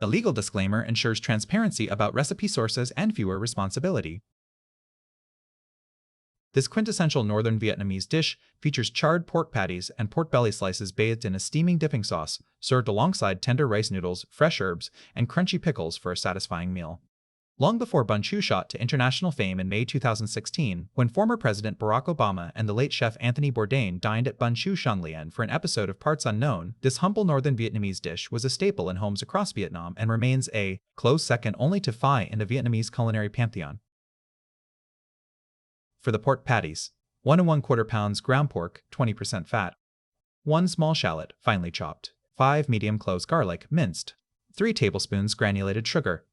The legal disclaimer ensures transparency about recipe sources and viewer responsibility. This quintessential Northern Vietnamese dish features charred pork patties and pork belly slices bathed in a steaming dipping sauce, served alongside tender rice noodles, fresh herbs, and crunchy pickles for a satisfying meal. Long before Bún Chả shot to international fame in May 2016, when former President Barack Obama and the late chef Anthony Bourdain dined at Bún Chả Hanoi Liên for an episode of Parts Unknown, this humble Northern Vietnamese dish was a staple in homes across Vietnam and remains a close second only to pho in the Vietnamese culinary pantheon. For the pork patties, 1 1/4 pounds ground pork, 20% fat, 1 small shallot, finely chopped, 5 medium cloves garlic, minced, 3 tablespoons granulated sugar,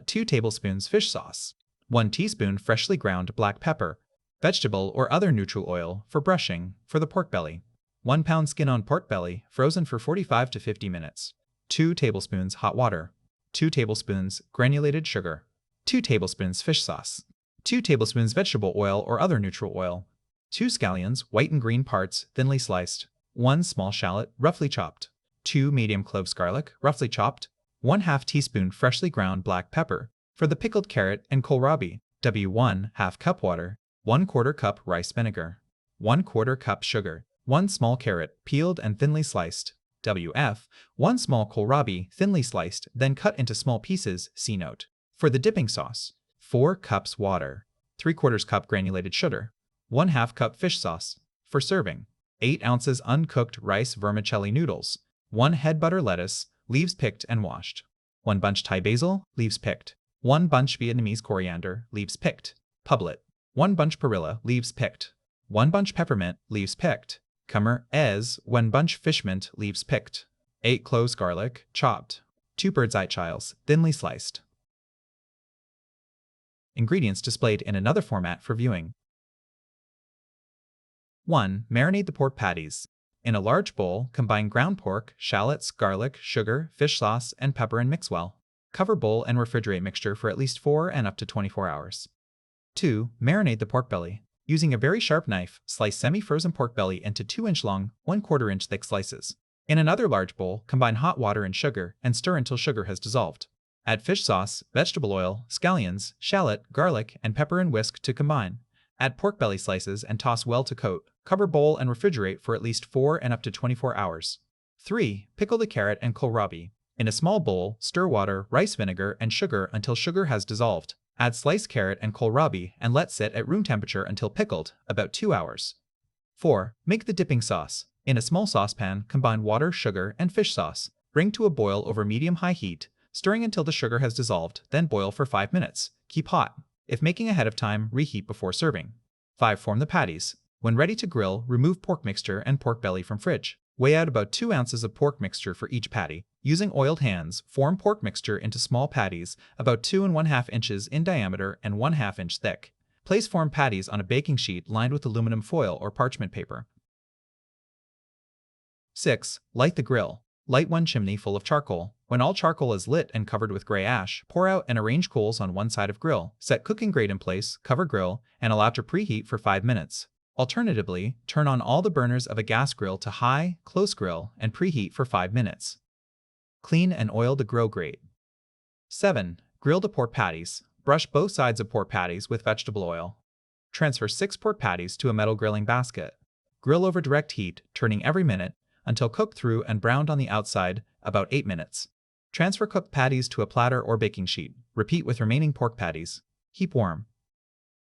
2 tablespoons fish sauce, 1 teaspoon freshly ground black pepper, vegetable or other neutral oil for brushing. For the pork belly, 1 pound skin-on pork belly, frozen for 45 to 50 minutes, 2 tablespoons hot water, 2 tablespoons granulated sugar, 2 tablespoons fish sauce, 2 tablespoons vegetable oil or other neutral oil, 2 scallions, white and green parts, thinly sliced, 1 small shallot, roughly chopped, 2 medium cloves garlic, roughly chopped, 1/2 teaspoon freshly ground black pepper. For the pickled carrot and kohlrabi, 1/2 cup water, 1/4 cup rice vinegar, 1/4 cup sugar, 1 small carrot, peeled and thinly sliced, 1 small kohlrabi, thinly sliced, then cut into small pieces, see note. For the dipping sauce, 4 cups water, 3/4 cup granulated sugar, 1/2 cup fish sauce. For serving, 8 ounces uncooked rice vermicelli noodles, 1 head butter lettuce, leaves picked and washed, 1 bunch Thai basil, leaves picked, 1 bunch Vietnamese coriander, leaves picked, publet, 1 bunch perilla, leaves picked, 1 bunch peppermint, leaves picked, cummer, 1 bunch fish mint, leaves picked, 8 cloves garlic, chopped, 2 bird's eye chives, thinly sliced. Ingredients displayed in another format for viewing. 1. Marinate the pork patties. In a large bowl, combine ground pork, shallots, garlic, sugar, fish sauce, and pepper and mix well. Cover bowl and refrigerate mixture for at least 4 and up to 24 hours. 2. Marinate the pork belly. Using a very sharp knife, slice semi-frozen pork belly into 2-inch long, 1/4 inch thick slices. In another large bowl, combine hot water and sugar and stir until sugar has dissolved. Add fish sauce, vegetable oil, scallions, shallot, garlic, and pepper and whisk to combine. Add pork belly slices and toss well to coat. Cover bowl and refrigerate for at least 4 and up to 24 hours. 3. Pickle the carrot and kohlrabi. In a small bowl, stir water, rice vinegar, and sugar until sugar has dissolved. Add sliced carrot and kohlrabi and let sit at room temperature until pickled, about 2 hours. 4. Make the dipping sauce. In a small saucepan, combine water, sugar, and fish sauce. Bring to a boil over medium-high heat, stirring until the sugar has dissolved, then boil for 5 minutes. Keep hot. If making ahead of time, reheat before serving. 5. Form the patties. When ready to grill, remove pork mixture and pork belly from fridge. Weigh out about 2 ounces of pork mixture for each patty. Using oiled hands, form pork mixture into small patties, about 2 1/2 inches in diameter and 1/2 inch thick. Place formed patties on a baking sheet lined with aluminum foil or parchment paper. 6. Light the grill. Light 1 chimney full of charcoal. When all charcoal is lit and covered with gray ash, pour out and arrange coals on one side of grill. Set cooking grate in place, cover grill, and allow to preheat for 5 minutes. Alternatively, turn on all the burners of a gas grill to high, close grill, and preheat for 5 minutes. Clean and oil the grill grate. 7. Grill the pork patties. Brush both sides of pork patties with vegetable oil. Transfer 6 pork patties to a metal grilling basket. Grill over direct heat, turning every minute, until cooked through and browned on the outside, about 8 minutes. Transfer cooked patties to a platter or baking sheet. Repeat with remaining pork patties. Keep warm.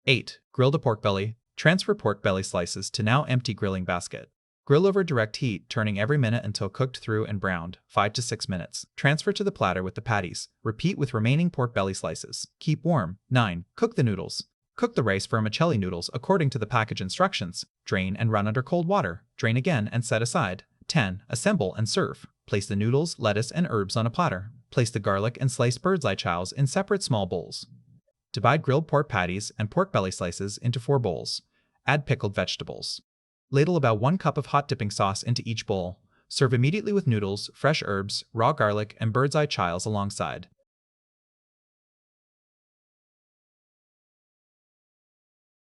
8. Grill the pork belly. Transfer pork belly slices to now empty grilling basket. Grill over direct heat, turning every minute until cooked through and browned, 5 to 6 minutes. Transfer to the platter with the patties. Repeat with remaining pork belly slices. Keep warm. 9. Cook the noodles. Cook the rice vermicelli noodles according to the package instructions. Drain and run under cold water. Drain again and set aside. 10. Assemble and serve. Place the noodles, lettuce, and herbs on a platter. Place the garlic and sliced bird's eye chives in separate small bowls. Divide grilled pork patties and pork belly slices into 4 bowls. Add pickled vegetables. Ladle about 1 cup of hot dipping sauce into each bowl. Serve immediately with noodles, fresh herbs, raw garlic, and bird's eye chives alongside.